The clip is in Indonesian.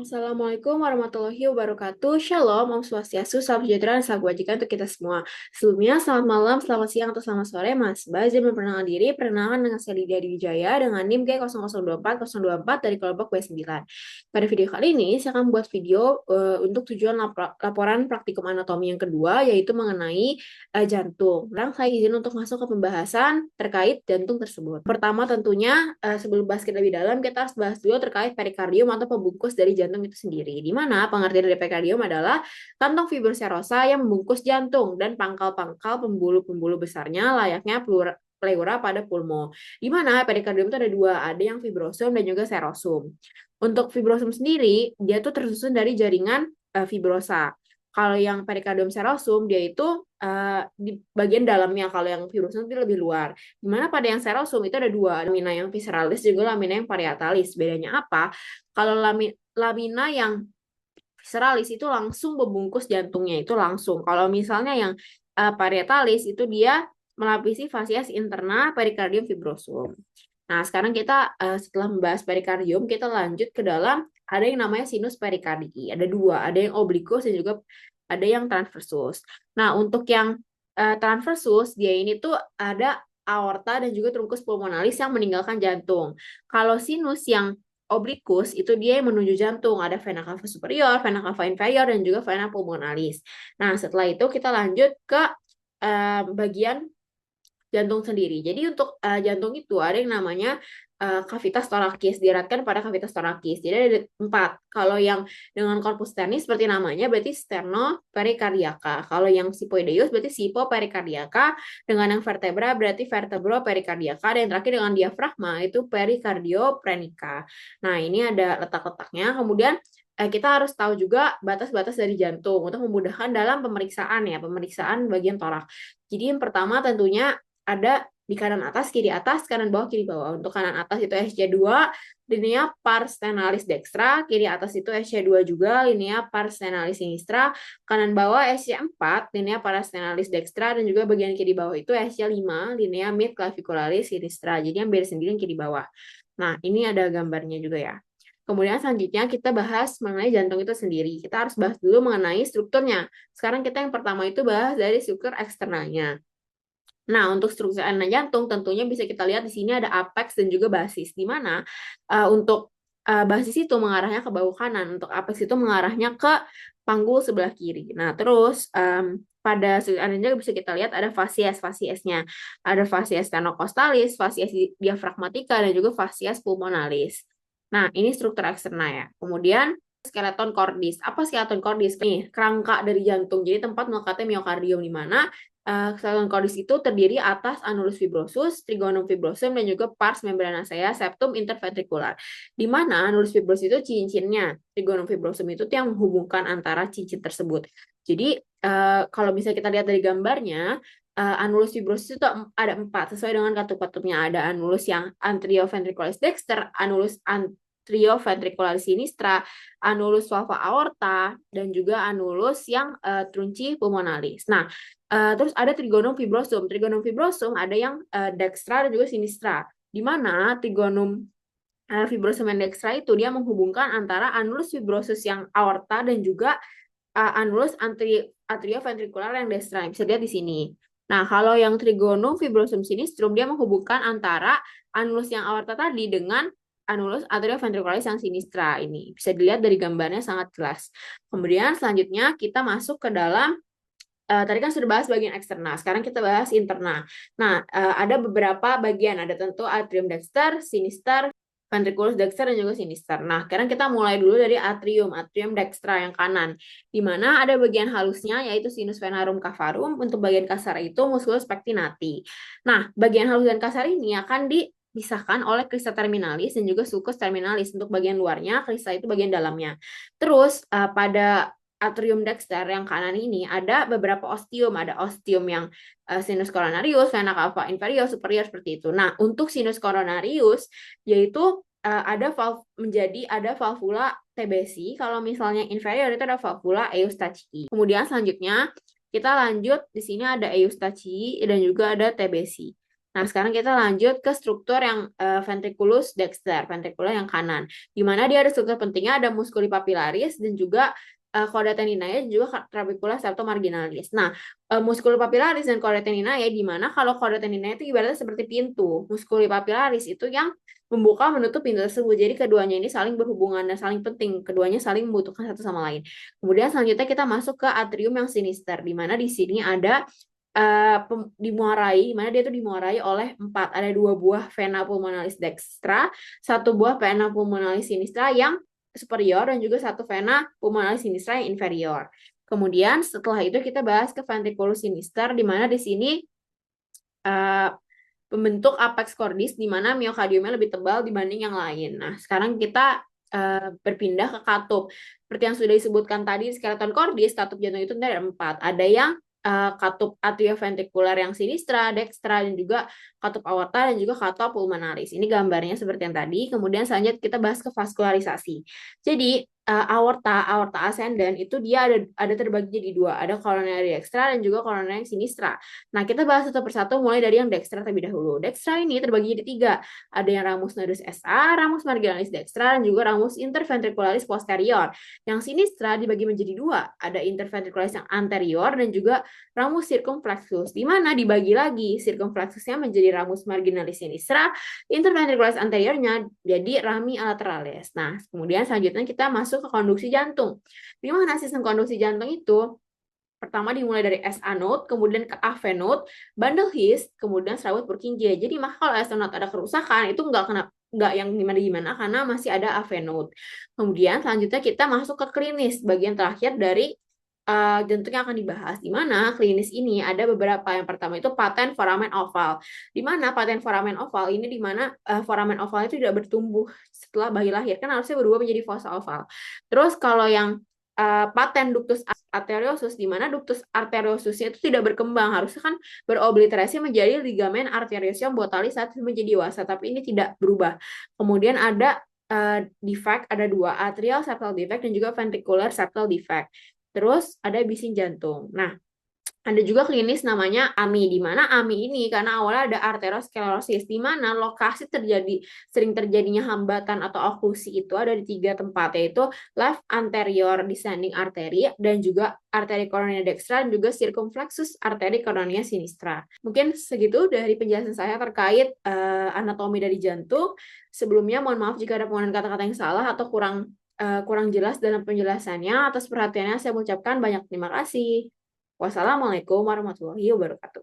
Assalamualaikum warahmatullahi wabarakatuh. Shalom, Om Swastiastu, salam sejahtera, dan salam kebajikan untuk kita semua. Sebelumnya, selamat malam, selamat siang, atau selamat sore, Mas. Belajar memperkenalkan diri, perkenalan dengan saya Lydia Dwi Wijaya dengan NIM K0024 dari kelompok B9. Pada video kali ini, saya akan membuat video untuk tujuan laporan praktikum anatomi yang kedua, yaitu mengenai jantung. Sekarang saya izin untuk masuk ke pembahasan terkait jantung tersebut. Pertama tentunya, sebelum bahas kita lebih dalam, kita harus bahas dulu terkait perikardium atau pembungkus dari jantung itu sendiri. Di mana pengertian dari perikardium adalah kantong fibroserosa yang membungkus jantung dan pangkal-pangkal pembuluh-pembuluh besarnya layaknya pleura pada pulmo. Di mana perikardium itu ada dua, ada yang fibrosum dan juga serosum. Untuk fibrosum sendiri, dia tuh tersusun dari jaringan fibrosa. Kalau yang perikardium serosum, dia itu di bagian dalamnya. Kalau yang fibrosum itu lebih luar. Dimana pada yang serosum itu ada dua, lamina yang visceralis juga lamina yang parietalis. Bedanya apa? Kalau lamina yang visceralis itu langsung membungkus jantungnya, itu langsung. Kalau misalnya yang parietalis itu dia melapisi fasies interna perikardium fibrosum. Nah, sekarang kita setelah membahas perikardium, kita lanjut ke dalam ada yang namanya sinus perikardii. Ada dua, ada yang oblikus dan juga ada yang transversus. Nah, untuk yang transversus, dia ini tuh ada aorta dan juga trunkus pulmonalis yang meninggalkan jantung. Kalau sinus yang oblikus itu dia yang menuju jantung, ada vena cava superior, vena cava inferior, dan juga vena pulmonalis. Nah, setelah itu kita lanjut ke bagian jantung sendiri. Jadi untuk jantung itu ada yang namanya kavitas torakis, dieratkan pada kavitas torakis. Jadi ada empat. Kalau yang dengan corpus sternis seperti namanya berarti sternoperikardiaka. Kalau yang sipoideus berarti sipoperikardiaka. Dengan yang vertebra berarti vertebroperikardiaka. Dan yang terakhir dengan diafragma itu perikardioprenika. Nah, ini ada letak-letaknya. Kemudian kita harus tahu juga batas-batas dari jantung untuk memudahkan dalam pemeriksaan ya, pemeriksaan bagian torak. Jadi yang pertama tentunya ada di kanan atas, kiri atas, kanan bawah, kiri bawah. Untuk kanan atas itu SC2, linea pars stenalis dextra, kiri atas itu SC2 juga, linea pars stenalis sinistra, kanan bawah SC4, linea pars stenalis dextra, dan juga bagian kiri bawah itu SC5, linea mid clavicularis sinistra. Jadi yang beda sendiri yang kiri bawah. Nah, ini ada gambarnya juga ya. Kemudian selanjutnya kita bahas mengenai jantung itu sendiri. Kita harus bahas dulu mengenai strukturnya. Sekarang kita yang pertama itu bahas dari struktur eksternalnya. Nah, untuk struktur jantung tentunya bisa kita lihat di sini ada apex dan juga basis. Di mana untuk basis itu mengarahnya ke bahu kanan, untuk apex itu mengarahnya ke panggul sebelah kiri. Nah, terus pada struktur juga bisa kita lihat ada fasiesnya. Ada fasies stenocostalis, fasies diafragmatika, dan juga fasies pulmonalis. Nah, ini struktur eksternal ya. Kemudian skeleton cordis. Apa skeleton cordis? Nih, kerangka dari jantung. Jadi tempat melekatnya miokardium, di mana skeleton cordis itu terdiri atas annulus fibrosus, trigonum fibrosum, dan juga pars membranacea septum interventricular. Di mana annulus fibrosus itu cincinnya, trigonum fibrosum itu yang menghubungkan antara cincin tersebut. Jadi kalau bisa kita lihat dari gambarnya, annulus fibrosus itu ada 4 sesuai dengan katup-katupnya. Ada annulus yang anterioventriculis dexter, annulus anterioventricularis sinistra, annulus valva aorta, dan juga annulus yang trunci pulmonalis. Nah, terus ada trigonum fibrosum. Trigonum fibrosum ada yang dextra dan juga sinistra. Di mana trigonum fibrosum yang dextra itu dia menghubungkan antara annulus fibrosus yang aorta dan juga annulus atrioventricular yang dextra. Bisa lihat di sini. Nah, kalau yang trigonum fibrosum sinistrum dia menghubungkan antara annulus yang aorta tadi dengan annulus atrioventricularis yang sinistra ini. Bisa dilihat dari gambarnya sangat jelas. Kemudian selanjutnya kita masuk ke dalam tadi kan sudah bahas bagian eksternal, sekarang kita bahas internal. Nah, ada beberapa bagian, ada tentu atrium dexter, sinister, ventriculus dexter, dan juga sinister. Nah, sekarang kita mulai dulu dari atrium dextra yang kanan, di mana ada bagian halusnya, yaitu sinus venarum cavarum, untuk bagian kasar itu musculus pectinati. Nah, bagian halus dan kasar ini akan dipisahkan oleh crista terminalis dan juga sulcus terminalis. Untuk bagian luarnya, crista itu bagian dalamnya. Terus, pada atrium dexter yang kanan ini ada beberapa ostium, ada ostium yang sinus coronarius, vena cava inferior, superior seperti itu. Nah, untuk sinus coronarius yaitu ada valvula TBC, kalau misalnya inferior itu ada valvula Eustachii. Kemudian selanjutnya kita lanjut, di sini ada Eustachii dan juga ada TBC. Nah, sekarang kita lanjut ke struktur yang ventriculus dexter, ventrikular yang kanan. Di mana dia ada struktur pentingnya, ada musculi papillaris dan juga chordae teninae dan juga trabecula septomarginalis. Nah, musculi papillaris dan chordae teninae di mana kalau chordae teninae itu ibaratnya seperti pintu. Musculi papillaris itu yang membuka menutup pintu tersebut. Jadi keduanya ini saling berhubungan dan saling penting. Keduanya saling membutuhkan satu sama lain. Kemudian selanjutnya kita masuk ke atrium yang sinister, di mana di sini ada dimuarai, di mana dia itu dimuarai oleh ada 2 buah vena pulmonalis dextra, 1 buah vena pulmonalis sinistra yang superior dan juga 1 vena pulmonalis sinistra yang inferior. Kemudian setelah itu kita bahas ke ventriculus sinister, di mana di sini membentuk apex cordis, di mana miokardiumnya lebih tebal dibanding yang lain. Nah, sekarang kita berpindah ke katup. Seperti yang sudah disebutkan tadi, skeleton cordis, katup jantung itu ada 4. Ada yang katup atrioventrikular yang sinistra, dextra, dan juga katup aorta, dan juga katup pulmonaris. Ini gambarnya seperti yang tadi. Kemudian selanjutnya kita bahas ke vaskularisasi. Jadi, aorta ascendant itu dia ada terbagi jadi 2. Ada coronary dextra dan juga coronary sinistra. Nah, kita bahas satu persatu mulai dari yang dextra terlebih dahulu. Dextra ini terbagi jadi 3. Ada yang ramus nodus SA, ramus marginalis dextra, dan juga ramus interventricularis posterior. Yang sinistra dibagi menjadi 2. Ada interventricularis yang anterior dan juga ramus circumflexus. Di mana dibagi lagi circumflexusnya menjadi ramus marginalis sinistra, interventricularis anteriornya jadi rami lateralis. Nah, kemudian selanjutnya kita masuk ke konduksi jantung. Di mana sistem konduksi jantung itu pertama dimulai dari SA node, kemudian ke AV node, bundle His, kemudian serabut Purkinje. Jadi maka kalau SA node ada kerusakan itu nggak yang gimana-gimana karena masih ada AV node. Kemudian selanjutnya kita masuk ke klinis, bagian terakhir dari jantung yang akan dibahas. Di mana klinis ini ada beberapa. Yang pertama itu patent foramen oval. Di mana patent foramen oval ini di mana foramen oval itu tidak bertumbuh setelah bayi lahir, kan harusnya berubah menjadi fossa oval. Terus kalau yang paten ductus arteriosus, di mana ductus arteriosusnya itu tidak berkembang, harusnya kan berobliterasi menjadi ligamen arteriosium botalis saat menjadi dewasa, tapi ini tidak berubah. Kemudian ada defect, ada 2, atrial septal defect dan juga ventricular septal defect. Terus ada bising jantung. Nah, ada juga klinis namanya AMI, di mana AMI ini karena awalnya ada arteriosklerosis, di mana lokasi sering terjadinya hambatan atau oklusi itu ada di 3 tempat, yaitu left anterior descending artery dan juga arteri coronaria dextra dan juga circumflexus arteri coronaria sinistra. Mungkin segitu dari penjelasan saya terkait anatomi dari jantung. Sebelumnya mohon maaf jika ada penggunaan kata-kata yang salah atau kurang jelas dalam penjelasannya. Atas perhatiannya saya mengucapkan banyak terima kasih. Wassalamualaikum warahmatullahi wabarakatuh.